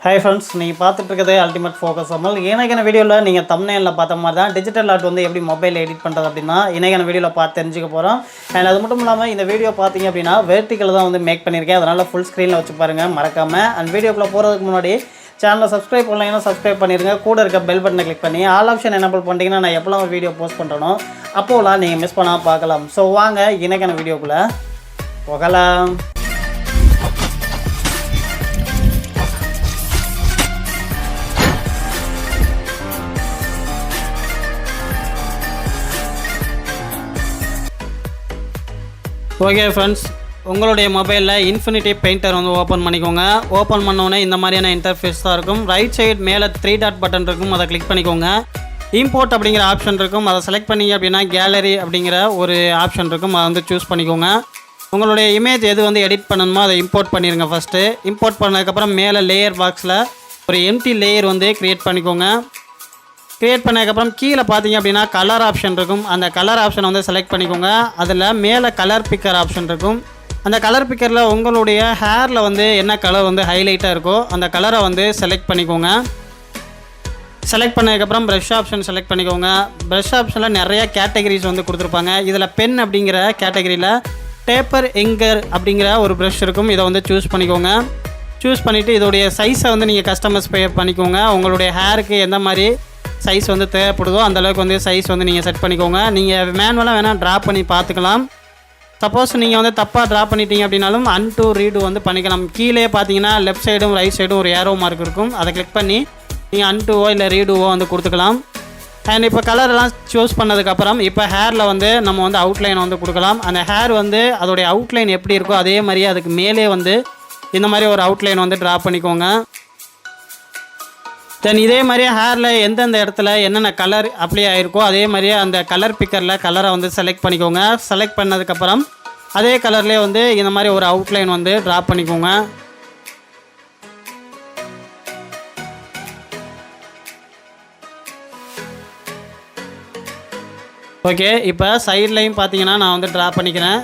Hi friends, நீங்கள் பார்த்துட்டு இருக்கிறது அல்டிமேட் ஃபோக்கஸ் அமல். இன்றைக்கான வீடியோவில் நீங்கள் தம்ப்நெயிலில் பார்த்த மாதிரி தான் டிஜிட்டல் ஆர்ட் வந்து எப்படி மொபைலில் எடிட் பண்ணுறது அப்படின்னா இன்றைக்கான வீடியோவில் பார்த்து தெரிஞ்சுக்க போகிறோம். அண்ட் அது மட்டும் இல்லாமல் இந்த வீடியோ பார்த்தீங்க அப்படின்னா வெர்டிக்கல் தான் வந்து மேக் பண்ணியிருக்கேன். அதனால் ஃபுல் ஸ்க்ரீனில் வச்சு பாருங்கள் மறக்காமல். அண்ட் வீடியோக்குள்ளே போகிறதுக்கு முன்னாடி சேனலை சப்ஸ்கிரைப் பண்ணலைங்கன்னா சப்ஸ்கிரைப் பண்ணிடுங்க. கூட இருக்க பெல் பட்டனை கிளிக் பண்ணி ஆல் ஆப்ஷன் எனேபிள் பண்ணிட்டீங்கன்னா நான் எப்போலாம் ஒரு வீடியோ போஸ்ட் பண்ணுறனோ அப்போலாம் நீங்கள் மிஸ் பண்ணாமல் பார்க்கலாம். ஸோ வாங்க இன்றைக்கான வீடியோக்குள்ளே போகலாம். ஓகே ஃப்ரெண்ட்ஸ், உங்களுடைய மொபைலில் இன்ஃபினிட்டி பெயிண்டர் வந்து ஓப்பன் பண்ணிக்கோங்க. ஓப்பன் பண்ணோன்னே இந்த மாதிரியான இன்டர்ஃபேஸ் தான் இருக்கும். ரைட் சைடு மேலே 3 டாட் பட்டன் இருக்கும், அதை கிளிக் பண்ணிக்கோங்க. இம்போர்ட் அப்படிங்கிற ஆப்ஷன் இருக்கும், அதை செலக்ட் பண்ணிங்க அப்படின்னா கேலரி அப்படிங்கிற ஒரு ஆப்ஷன் இருக்கும், அதை வந்து சூஸ் பண்ணிக்கோங்க. உங்களுடைய இமேஜ் எது வந்து எடிட் பண்ணணுமோ அதை இம்போர்ட் பண்ணிடுங்க. ஃபஸ்ட்டு இம்போர்ட் பண்ணதுக்கப்புறம் மேலே லேயர் பாக்ஸில் ஒரு எம்டி லேயர் வந்து க்ரியேட் பண்ணிக்கோங்க. க்ரியேட் பண்ணதுக்கப்புறம் கீழே பார்த்தீங்க அப்படின்னா கலர் ஆப்ஷன் இருக்கும், அந்த கலர் ஆப்ஷனை வந்து செலக்ட் பண்ணிக்கோங்க. அதில் மேலே கலர் பிக்கர் ஆப்ஷன் இருக்கும். அந்த கலர் பிக்கரில் உங்களுடைய ஹேரில் வந்து என்ன கலர் வந்து ஹைலைட்டாக இருக்கோ அந்த கலரை வந்து செலக்ட் பண்ணிக்கோங்க. செலக்ட் பண்ணதுக்கப்புறம் ப்ரஷ் ஆப்ஷன் செலக்ட் பண்ணிக்கோங்க. ப்ரஷ் ஆப்ஷனில் நிறையா கேட்டகரிஸ் வந்து கொடுத்துருப்பாங்க. இதில் பென் அப்படிங்கிற கேட்டகரியில் டேப்பர் எங்கர் அப்படிங்கிற ஒரு ப்ரஷ் இருக்கும், இதை வந்து சூஸ் பண்ணிக்கோங்க. சூஸ் பண்ணிவிட்டு இதோடைய சைஸை வந்து நீங்கள் கஸ்டமைஸ் பண்ணிக்கோங்க. உங்களுடைய ஹேருக்கு எந்த மாதிரி சைஸ் வந்து தேவைப்படுதோ அந்தளவுக்கு வந்து சைஸ் வந்து நீங்கள் செட் பண்ணிக்கோங்க. நீங்கள் மேனுவலாக வேணால் ட்ரா பண்ணி பார்த்துக்கலாம். சப்போஸ் நீங்கள் வந்து தப்பாக ட்ரா பண்ணிட்டீங்க அப்படின்னாலும் அன்டு ரீடு வந்து பண்ணிக்கலாம். கீழே பார்த்தீங்கன்னா லெஃப்ட் சைடும் ரைட் சைடும் ஒரு ஏரோ மார்க் இருக்கும், அதை கிளிக் பண்ணி நீங்கள் அன்டுவோ இல்லை ரீடுவோ வந்து கொடுத்துக்கலாம். அண்ட் இப்போ கலரெல்லாம் சூஸ் பண்ணதுக்கப்புறம் இப்போ ஹேரில் வந்து நம்ம வந்து அவுட்லைன் வந்து கொடுக்கலாம். அந்த ஹேர் வந்து அதோடைய அவுட்லைன் எப்படி இருக்கோ அதே மாதிரியே அதுக்கு மேலே வந்து இந்த மாதிரி ஒரு அவுட்லைன் வந்து ட்ரா பண்ணிக்கோங்க. தென் இதே மாதிரியே ஹேரில் எந்தெந்த இடத்துல என்னென்ன கலர் அப்ளை ஆகிருக்கோ அதே மாதிரியே அந்த கலர் பிக்கரில் கலரை வந்து செலக்ட் பண்ணிக்கோங்க. செலக்ட் பண்ணதுக்கப்புறம் அதே கலர்லேயே வந்து இந்த மாதிரி ஒரு அவுட்லைன் வந்து ட்ரா பண்ணிக்கோங்க. ஓகே, இப்போ சைட்லையும் பார்த்தீங்கன்னா நான் வந்து ட்ரா பண்ணிக்கிறேன்.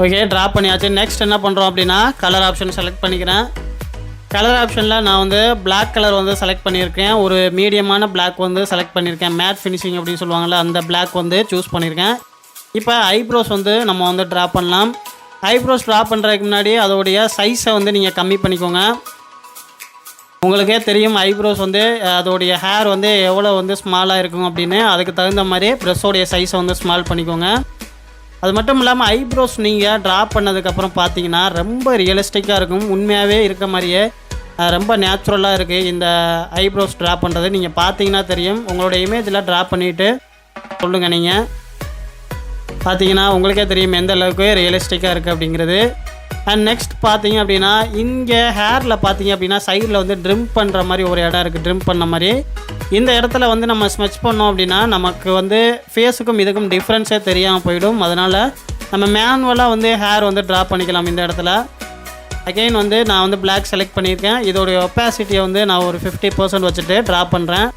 ஓகே, ட்ரா பண்ணியாச்சு. நெக்ஸ்ட் என்ன பண்ணுறோம் அப்படின்னா கலர் ஆப்ஷன் செலக்ட் பண்ணிக்கிறேன். கலர் ஆப்ஷனில் நான் வந்து பிளாக் கலர் வந்து செலக்ட் பண்ணியிருக்கேன். ஒரு மீடியமான பிளாக் வந்து செலக்ட் பண்ணியிருக்கேன். மேட் ஃபினிஷிங் அப்படின்னு சொல்லுவாங்கள்ல, அந்த பிளாக் வந்து சூஸ் பண்ணியிருக்கேன். இப்போ ஐப்ரோஸ் வந்து நம்ம வந்து ட்ரா பண்ணலாம். ஐப்ரோஸ் ட்ரா பண்ணுறதுக்கு முன்னாடி அதோடைய சைஸை வந்து நீங்கள் கம்மி பண்ணிக்கோங்க. உங்களுக்கே தெரியும் ஐப்ரோஸ் வந்து அதோடைய ஹேர் வந்து எவ்வளோ வந்து ஸ்மாலாக இருக்கும் அப்படின்னு. அதுக்கு தகுந்த மாதிரி ப்ரெஷ்ஷோடைய சைஸை வந்து ஸ்மால் பண்ணிக்கோங்க. அது மட்டும் இல்லாமல் ஐப்ரோஸ் நீங்கள் ட்ரா பண்ணதுக்கப்புறம் பார்த்தீங்கன்னா ரொம்ப ரியலிஸ்டிக்காக இருக்கும். உண்மையாகவே இருக்க மாதிரியே ரொம்ப நேச்சுரலாக இருக்குது இந்த ஐப்ரோஸ் ட்ரா பண்ணுறது. நீங்கள் பார்த்தீங்கன்னா தெரியும். உங்களோட இமேஜில் ட்ரா பண்ணிவிட்டு சொல்லுங்கள். நீங்கள் பார்த்தீங்கன்னா உங்களுக்கே தெரியும் எந்த அளவுக்கு ரியலிஸ்டிக்காக இருக்குது அப்படிங்கிறது. அண்ட் நெக்ஸ்ட் பார்த்தீங்க அப்படின்னா இங்கே ஹேரில் பார்த்தீங்க அப்படின்னா சைடில் வந்து ட்ரிம் பண்ணுற மாதிரி ஒரு இடம் இருக்குது. ட்ரிம் பண்ண மாதிரி இந்த இடத்துல வந்து நம்ம ஸ்மெச் பண்ணோம் அப்படின்னா நமக்கு வந்து ஃபேஸுக்கும் இதுக்கும் டிஃப்ரென்ஸே தெரியாமல் போயிடும். அதனால் நம்ம மேனுவலாக வந்து ஹேர் வந்து ட்ரா பண்ணிக்கலாம். இந்த இடத்துல அகெயின் வந்து நான் வந்து பிளாக் செலக்ட் பண்ணியிருக்கேன். இதோடைய ஒப்பாசிட்டியை வந்து நான் ஒரு 50% வச்சுட்டு ட்ரா பண்ணுறேன்.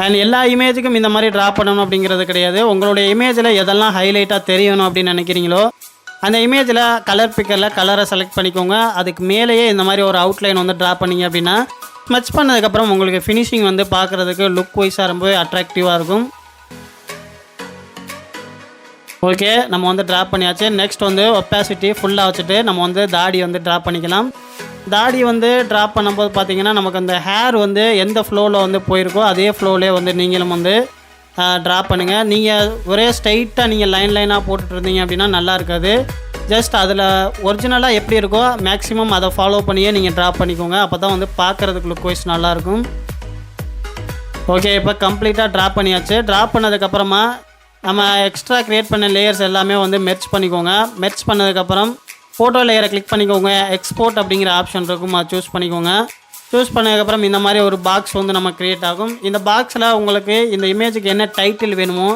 அண்ட் எல்லா இமேஜுக்கும் இந்த மாதிரி ட்ரா பண்ணணும் அப்படிங்கிறது கிடையாது. உங்களுடைய இமேஜில் எதெல்லாம் ஹைலைட்டாக தெரியணும் அப்படின்னு நினைக்கிறீங்களோ அந்த இமேஜில் கலர் பிக்கரில் கலரை செலக்ட் பண்ணிக்கோங்க. அதுக்கு மேலேயே இந்த மாதிரி ஒரு அவுட்லைன் வந்து ட்ரா பண்ணிங்க அப்படின்னா ஸ்மெச் பண்ணதுக்கப்புறம் உங்களுக்கு ஃபினிஷிங் வந்து பார்க்குறதுக்கு லுக் வைஸாக ரொம்பவே அட்ராக்டிவாக இருக்கும். ஓகே, நம்ம வந்து ட்ரா பண்ணியாச்சு. நெக்ஸ்ட் வந்து ஒப்பாசிட்டி ஃபுல்லாக வச்சுட்டு நம்ம வந்து தாடி வந்து ட்ரா பண்ணிக்கலாம். தாடி வந்து ட்ரா பண்ணும்போது பார்த்தீங்கன்னா நமக்கு அந்த ஹேர் வந்து எந்த ஃப்ளோவில் வந்து போயிருக்கோ அதே ஃப்ளோவிலே வந்து நீங்களும் வந்து ட்ரா பண்ணுங்கள். நீங்கள் ஒரே ஸ்ட்ரைட்டாக நீங்கள் லைனாக போட்டுட்டு இருந்தீங்க அப்படின்னா நல்லா இருக்காது. ஜஸ்ட் அதில் ஒரிஜினலாக எப்படி இருக்கோ மேக்ஸிமம் அதை ஃபாலோ பண்ணியே நீங்கள் ட்ரா பண்ணிக்கோங்க. அப்போ தான் வந்து பார்க்குறதுக்கு லுக் வைஸ் நல்லாயிருக்கும். ஓகே, இப்போ கம்ப்ளீட்டாக ட்ரா பண்ணியாச்சு. ட்ரா பண்ணதுக்கப்புறமா நம்ம எக்ஸ்ட்ரா க்ரியேட் பண்ண லேயர்ஸ் எல்லாமே வந்து மெர்ஜ் பண்ணிக்கோங்க. மெர்ஜ் பண்ணதுக்கப்புறம் ஃபோட்டோ லேயரை கிளிக் பண்ணிக்கோங்க. எக்ஸ்போர்ட் அப்படிங்கிற ஆப்ஷன் இருக்கும், அதை சூஸ் பண்ணிக்கோங்க. சூஸ் பண்ணதுக்கப்புறம் இந்த மாதிரி ஒரு பாக்ஸ் வந்து நம்ம க்ரியேட் ஆகும். இந்த பாக்ஸில் உங்களுக்கு இந்த இமேஜுக்கு என்ன டைட்டில் வேணுமோ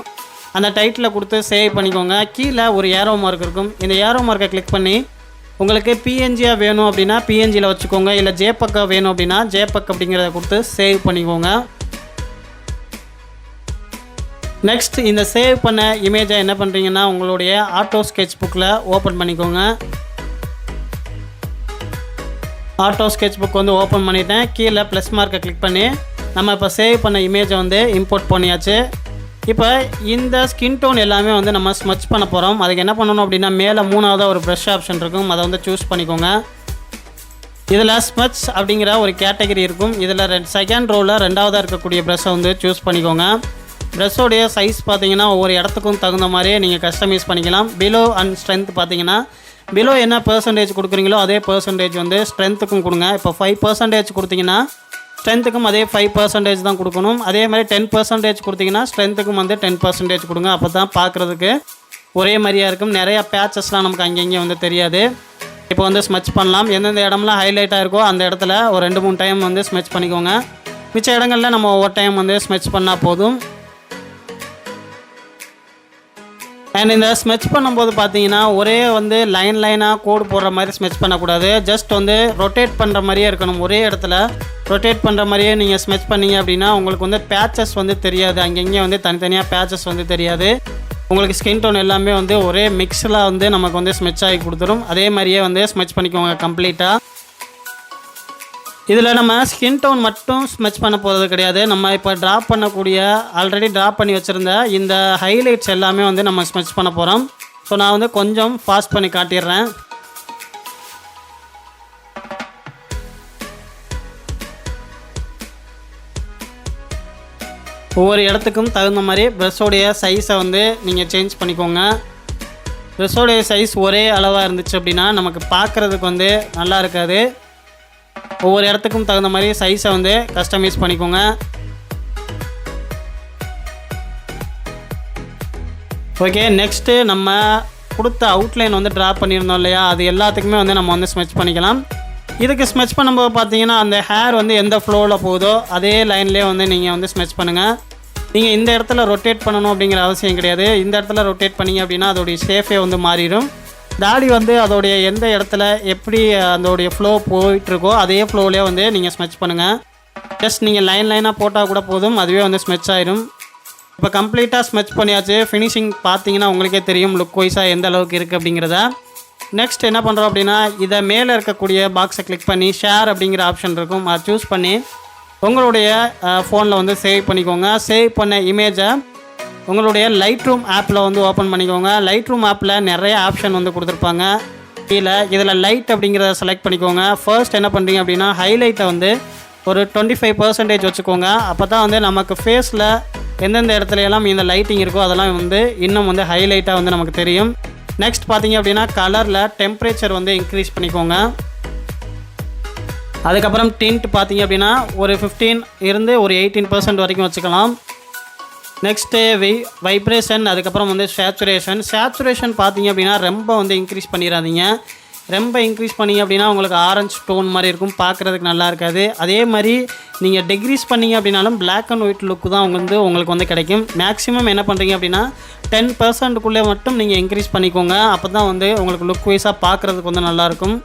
அந்த டைட்டிலை கொடுத்து சேவ் பண்ணிக்கோங்க. கீழே ஒரு ஏரோ மார்க் இருக்கும், இந்த ஏரோ மார்க்கை கிளிக் பண்ணி உங்களுக்கு பிஎன்ஜியாக வேணும் அப்படின்னா பிஎன்ஜியில் வச்சுக்கோங்க. இல்லை ஜேபக்காக வேணும் அப்படின்னா ஜேபக் அப்படிங்கிறத கொடுத்து சேவ் பண்ணிக்கோங்க. நெக்ஸ்ட் இந்த சேவ் பண்ண இமேஜை என்ன பண்ணுறீங்கன்னா உங்களுடைய ஆட்டோ ஸ்கெட்ச் புக்கில் ஓப்பன் பண்ணிக்கோங்க. ஆட்டோ ஸ்கெட்ச் புக் வந்து ஓப்பன் பண்ணிவிட்டேன். கீழே ப்ளஸ் மார்க்கை கிளிக் பண்ணி நம்ம இப்போ சேவ் பண்ண இமேஜை வந்து இம்போர்ட் பண்ணியாச்சு. இப்போ இந்த ஸ்கின் டோன் எல்லாமே வந்து நம்ம ஸ்மட்ச் பண்ண போகிறோம். அதுக்கு என்ன பண்ணணும் அப்படின்னா மேலே 3ஆவதாக ஒரு ப்ரஷ் ஆப்ஷன் இருக்கும், அதை வந்து சூஸ் பண்ணிக்கோங்க. இதில் ஸ்மட்ச் அப்படிங்கிற ஒரு கேட்டகரி இருக்கும். இதில் செகண்ட் ரோவில் 2ஆவதாக இருக்கக்கூடிய ப்ரஷ்ஷை வந்து சூஸ் பண்ணிக்கோங்க. ப்ரஷ்ஷோடைய சைஸ் பார்த்தீங்கன்னா ஒவ்வொரு இடத்துக்கும் தகுந்த மாதிரியே நீங்கள் கஸ்டமைஸ் பண்ணிக்கலாம். பிலோ அண்ட் ஸ்ட்ரென்த் பார்த்தீங்கன்னா பிலோ என்ன பெர்சன்டேஜ் கொடுக்குறீங்களோ அதே பெர்சன்டேஜ் வந்து ஸ்ட்ரென்த்துக்கும் கொடுங்க. இப்போ 5% கொடுத்தீங்கன்னா ஸ்ட்ரென்த்துக்கும் அதே 5% தான் கொடுக்கணும். அதே மாதிரி 10% கொடுத்தீங்கன்னா ஸ்ட்ரென்த்துக்கும் வந்து 10% கொடுங்க. அப்போ தான் பார்க்குறதுக்கு ஒரே மாதிரியாக இருக்கும். நிறையா பேச்சஸ்லாம் நமக்கு அங்கங்கே வந்து தெரியாது. இப்போ வந்து ஸ்மட்ச் பண்ணலாம். எந்தெந்த இடம்லாம் ஹைலைட்டாக இருக்கோ அந்த இடத்துல ஒரு 2-3 டைம் வந்து ஸ்மட்ச் பண்ணிக்கோங்க. மிச்ச இடங்களில் நம்ம ஒவ்வொரு டைம் வந்து ஸ்மட்ச் பண்ணால் போதும். அண்ட் இந்த ஸ்மெச் பண்ணும்போது பார்த்தீங்கன்னா ஒரே வந்து லைனாக கோடு போடுற மாதிரி ஸ்மெச் பண்ணக்கூடாது. ஜஸ்ட் வந்து ரொட்டேட் பண்ணுற மாதிரியே இருக்கணும். ஒரே இடத்துல ரொட்டேட் பண்ணுற மாதிரியே நீங்கள் ஸ்மெச் பண்ணிங்க அப்படின்னா உங்களுக்கு வந்து பேச்சஸ் வந்து தெரியாது. அங்கங்கே வந்து தனித்தனியாக பேச்சஸ் வந்து தெரியாது. உங்களுக்கு ஸ்கின் டோன் எல்லாமே வந்து ஒரே மிக்ஸில் வந்து நமக்கு வந்து ஸ்மெச் ஆகி கொடுத்துரும். அதே மாதிரியே வந்து ஸ்மெச் பண்ணிக்கோங்க கம்ப்ளீட்டாக. இதில் நம்ம ஸ்கின் டோன் மட்டும் ஸ்மெச் பண்ண போகிறது கிடையாது. நம்ம இப்போ ட்ராப் பண்ணக்கூடிய ஆல்ரெடி ட்ராப் பண்ணி வச்சுருந்த இந்த ஹைலைட்ஸ் எல்லாமே வந்து நம்ம ஸ்மெச் பண்ண போகிறோம். ஸோ நான் வந்து கொஞ்சம் ஃபாஸ்ட் பண்ணி காட்டிடுறேன். ஒவ்வொரு இடத்துக்கும் தகுந்த மாதிரி ப்ரஷ்ஷோடைய சைஸை வந்து நீங்கள் சேஞ்ச் பண்ணிக்கோங்க. ப்ரஷ்ஷோடைய சைஸ் ஒரே அளவாக இருந்துச்சு அப்படின்னா நமக்கு பார்க்குறதுக்கு வந்து நல்லா இருக்காது. ஒவ்வொரு இடத்துக்கும் தகுந்த மாதிரி சைஸை வந்து கஸ்டமைஸ் பண்ணிக்கோங்க. ஓகே, நெக்ஸ்ட்டு நம்ம கொடுத்த அவுட்லைன் வந்து ட்ரா பண்ணியிருந்தோம் இல்லையா, அது எல்லாத்துக்குமே வந்து நம்ம வந்து ஸ்மெச் பண்ணிக்கலாம். இதுக்கு ஸ்மெச் பண்ணும்போது பார்த்தீங்கன்னா அந்த ஹேர் வந்து எந்த ஃப்ளோவில் போகுதோ அதே லைன்லேயே வந்து நீங்கள் வந்து ஸ்மெச் பண்ணுங்கள். நீங்கள் இந்த இடத்துல ரொட்டேட் பண்ணணும் அப்படிங்கிற அவசியம் கிடையாது. இந்த இடத்துல ரொட்டேட் பண்ணிங்க அப்படின்னா அதோடைய ஷேஃபே வந்து மாறிடும். தாடி வந்து அதோடைய எந்த இடத்துல எப்படி அதோடைய ஃப்ளோ போயிட்டுருக்கோ அதே ஃப்ளோவிலே வந்து நீங்கள் ஸ்மெச் பண்ணுங்கள். ஜஸ்ட் நீங்கள் லைனாக போட்டால் கூட போதும், அதுவே வந்து ஸ்மெச் ஆயிடும். இப்போ கம்ப்ளீட்டாக ஸ்மெச் பண்ணியாச்சு. ஃபினிஷிங் பார்த்தீங்கன்னா உங்களுக்கே தெரியும் லுக் வைஸாக எந்த அளவுக்கு இருக்குது அப்படிங்கிறத. நெக்ஸ்ட் என்ன பண்ணுறோம் அப்படின்னா இதை மேலே இருக்கக்கூடிய பாக்ஸை கிளிக் பண்ணி ஷேர் அப்படிங்கிற ஆப்ஷன் இருக்கும், அதை சூஸ் பண்ணி உங்களுடைய ஃபோனில் வந்து சேவ் பண்ணிக்கோங்க. சேவ் பண்ண இமேஜை உங்களுடைய லைட்ரூம் ஆப்பில் வந்து ஓப்பன் பண்ணிக்கோங்க. லைட்ரூம் ஆப்பில் நிறைய ஆப்ஷன் வந்து கொடுத்துருப்பாங்க. கீழே இதில் லைட் அப்படிங்கிறத செலக்ட் பண்ணிக்கோங்க. ஃபர்ஸ்ட் என்ன பண்ணுறீங்க அப்படின்னா ஹைலைட்டை வந்து ஒரு 25% வச்சுக்கோங்க. அப்போ தான் வந்து நமக்கு ஃபேஸில் எந்தெந்த இடத்துல எல்லாம் இந்த லைட்டிங் இருக்கோ அதெல்லாம் வந்து இன்னும் வந்து ஹைலைட்டாக வந்து நமக்கு தெரியும். நெக்ஸ்ட் பார்த்தீங்க அப்படின்னா கலரில் டெம்பரேச்சர் வந்து இன்க்ரீஸ் பண்ணிக்கோங்க. அதுக்கப்புறம் டிண்ட் பார்த்தீங்க அப்படின்னா ஒரு 15 இருந்து ஒரு 18% வரைக்கும் வச்சுக்கலாம். நெக்ஸ்ட்டு வைப்ரேஷன், அதுக்கப்புறம் வந்து சேச்சுரேஷன் பார்த்தீங்க அப்படின்னா ரொம்ப வந்து இன்க்ரீஸ் பண்ணிடாதீங்க. ரொம்ப இன்க்ரீஸ் பண்ணிங்க அப்படின்னா உங்களுக்கு ஆரஞ்சு டோன் மாதிரி இருக்கும், பார்க்குறதுக்கு நல்லா இருக்காது. அதே மாதிரி நீங்கள் டிக்ரீஸ் பண்ணிங்க அப்படின்னாலும் பிளாக் அண்ட் ஒயிட் லுக்கு தான் உங்களுக்கு வந்து கிடைக்கும். மேக்ஸிமம் என்ன பண்ணுறீங்க அப்படின்னா 10%க்குள்ளே மட்டும் நீங்கள் இன்க்ரீஸ் பண்ணிக்கோங்க. அப்போ தான் வந்து உங்களுக்கு லுக் வைஸாக பார்க்குறதுக்கு வந்து நல்லாயிருக்கும்.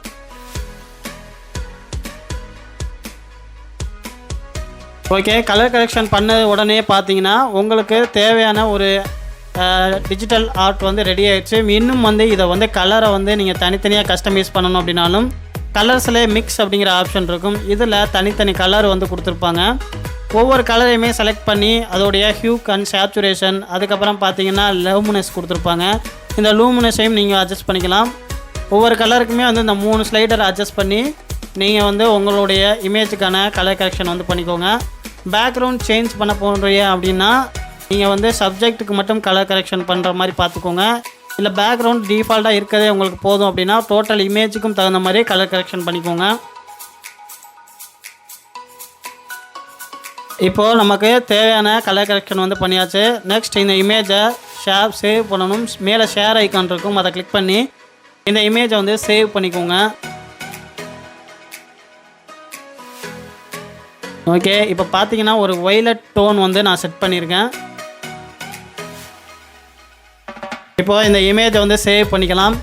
ஓகே, கலர் கரெக்ஷன் பண்ண உடனே பார்த்தீங்கன்னா உங்களுக்கு தேவையான ஒரு டிஜிட்டல் ஆர்ட் வந்து ரெடி ஆகிடுச்சு. இன்னும் வந்து இதை வந்து கலரை வந்து நீங்கள் தனித்தனியாக கஸ்டமைஸ் பண்ணணும் அப்படின்னாலும் கலர்ஸில் மிக்ஸ் அப்படிங்கிற ஆப்ஷன் இருக்கும். இதில் தனித்தனி கலர் வந்து கொடுத்துருப்பாங்க. ஒவ்வொரு கலரையுமே செலக்ட் பண்ணி அதோடைய ஹியூ அண்ட் சேச்சுரேஷன், அதுக்கப்புறம் பார்த்தீங்கன்னா லூமினஸ் கொடுத்துருப்பாங்க. இந்த லூமினஸையும் நீங்கள் அட்ஜஸ்ட் பண்ணிக்கலாம். ஒவ்வொரு கலருக்குமே வந்து இந்த 3 ஸ்லைடர் அட்ஜஸ்ட் பண்ணி நீங்கள் வந்து உங்களுடைய இமேஜுக்கான கலர் கரெக்ஷன் வந்து பண்ணிக்கோங்க. பேக்ரவுண்ட் சேஞ்ச் பண்ண போகிறீங்க அப்படின்னா நீங்கள் வந்து சப்ஜெக்ட்டுக்கு மட்டும் கலர் கரெக்ஷன் பண்ணுற மாதிரி பார்த்துக்கோங்க. இல்லை பேக்ரவுண்ட் டிஃபால்ட்டாக இருக்கிறதே உங்களுக்கு போதும் அப்படின்னா டோட்டல் இமேஜுக்கும் தகுந்த மாதிரி கலர் கரெக்ஷன் பண்ணிக்கோங்க. இப்போது நமக்கு தேவையான கலர் கரெக்ஷன் வந்து பண்ணியாச்சு. நெக்ஸ்ட் இந்த இமேஜை சேவ் பண்ணணும். மேலே ஷேர் ஐக்கான் இருக்கும், அதை கிளிக் பண்ணி இந்த இமேஜை வந்து சேவ் பண்ணிக்கோங்க. ஓகே, இப்போ பார்த்தீங்கன்னா ஒரு வயலட் டோன் வந்து நான் செட் பண்ணியிருக்கேன். இப்போது இந்த இமேஜை வந்து சேவ் பண்ணிக்கலாம்.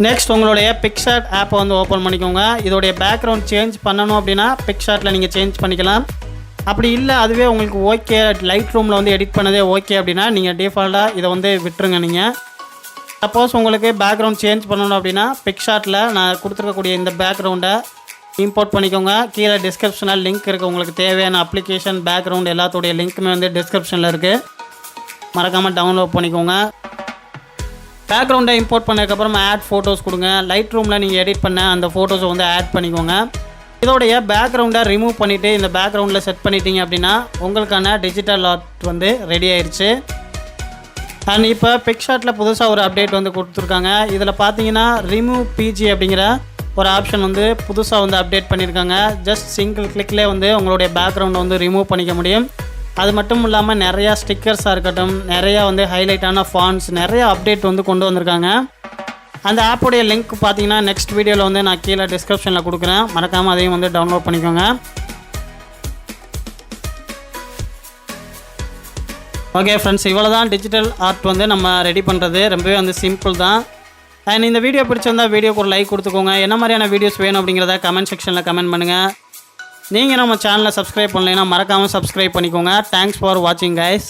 நெக்ஸ்ட் உங்களுடைய பிக்சார்ட் ஆப்பை வந்து ஓப்பன் பண்ணிக்கோங்க. இதோடைய பேக்ரவுண்ட் சேஞ்ச் பண்ணணும் அப்படின்னா பிக்சார்ட்டில் நீங்கள் சேஞ்ச் பண்ணிக்கலாம். அப்படி இல்லை அதுவே உங்களுக்கு ஓகே லைட் ரூமில் வந்து எடிட் பண்ணதே ஓகே அப்படின்னா நீங்கள் டிஃபால்ட்டாக இதை வந்து விட்டுருங்க. நீங்கள் சப்போஸ் உங்களுக்கு பேக்ரவுண்ட் சேஞ்ச் பண்ணணும் அப்படின்னா பிக்சார்ட்டில் நான் கொடுத்துருக்கக்கூடிய இந்த பேக்ரவுண்டை இம்போர்ட் பண்ணிக்கோங்க. கீழே டிஸ்கிரிப்ஷனில் லிங்க் இருக்குது. உங்களுக்கு தேவையான அப்ளிகேஷன் பேக்ரவுண்ட் எல்லாத்தோடைய லிங்க்குமே வந்து டிஸ்கிரிப்ஷனில் இருக்குது. மறக்காமல் டவுன்லோட் பண்ணிக்கோங்க. பேக்ரவுண்டை இம்போர்ட் பண்ணதுக்கப்புறம் ஆட் ஃபோட்டோஸ் கொடுங்க. லைட் ரூமில் நீங்கள் எடிட் பண்ண அந்த ஃபோட்டோஸை வந்து ஆட் பண்ணிக்கோங்க. இதோடைய பேக்ரவுண்டை ரிமூவ் பண்ணிவிட்டு இந்த பேக்ரவுண்டில் செட் பண்ணிட்டீங்க அப்படின்னா உங்களுக்கான டிஜிட்டல் ஆர்ட் வந்து ரெடி ஆயிடுச்சு. அண்ட் இப்போ பிக்சார்ட்டில் புதுசாக ஒரு அப்டேட் வந்து கொடுத்துருக்காங்க. இதில் பார்த்தீங்கன்னா ரிமூவ் பிஜி அப்படிங்கிற ஒரு ஆப்ஷன் வந்து புதுசாக வந்து அப்டேட் பண்ணியிருக்காங்க. ஜஸ்ட் சிங்கிள் கிளிக்லேயே வந்து உங்களுடைய பேக்ரவுண்டை வந்து ரிமூவ் பண்ணிக்க முடியும். அது மட்டும் இல்லாமல் நிறையா ஸ்டிக்கர்ஸாக இருக்கட்டும், நிறையா வந்து ஹைலைட்டான ஃபாண்ட்ஸ், நிறையா அப்டேட் வந்து கொண்டு வந்திருக்காங்க. அந்த ஆப்போடைய லிங்க் பார்த்தீங்கன்னா நெக்ஸ்ட் வீடியோவில் வந்து நான் கீழே டிஸ்கிரிப்ஷனில் கொடுக்குறேன். மறக்காமல் அதையும் வந்து டவுன்லோட் பண்ணிக்கோங்க. ஓகே ஃப்ரெண்ட்ஸ், இவ்வளோ தான் டிஜிட்டல் ஆர்ட் வந்து நம்ம ரெடி பண்ணுறது. ரொம்பவே வந்து சிம்பிள் தான். அண்ட் இந்த வீடியோ பிடிச்சிருந்தால் வீடியோக்கு ஒரு லைக் கொடுத்துக்கோங்க. என்ன மாதிரியான வீடியோஸ் வேணும் அப்படிங்கிறத கமெண்ட் செக்ஷனில் கமெண்ட் பண்ணுங்கள். நீங்கள் நம்ம சேனலை சப்ஸ்கிரைப் பண்ணலைன்னா மறக்காமல் சப்ஸ்கிரைப் பண்ணிக்கோங்க. தேங்க்ஸ் ஃபார் வாட்சிங் கைஸ்.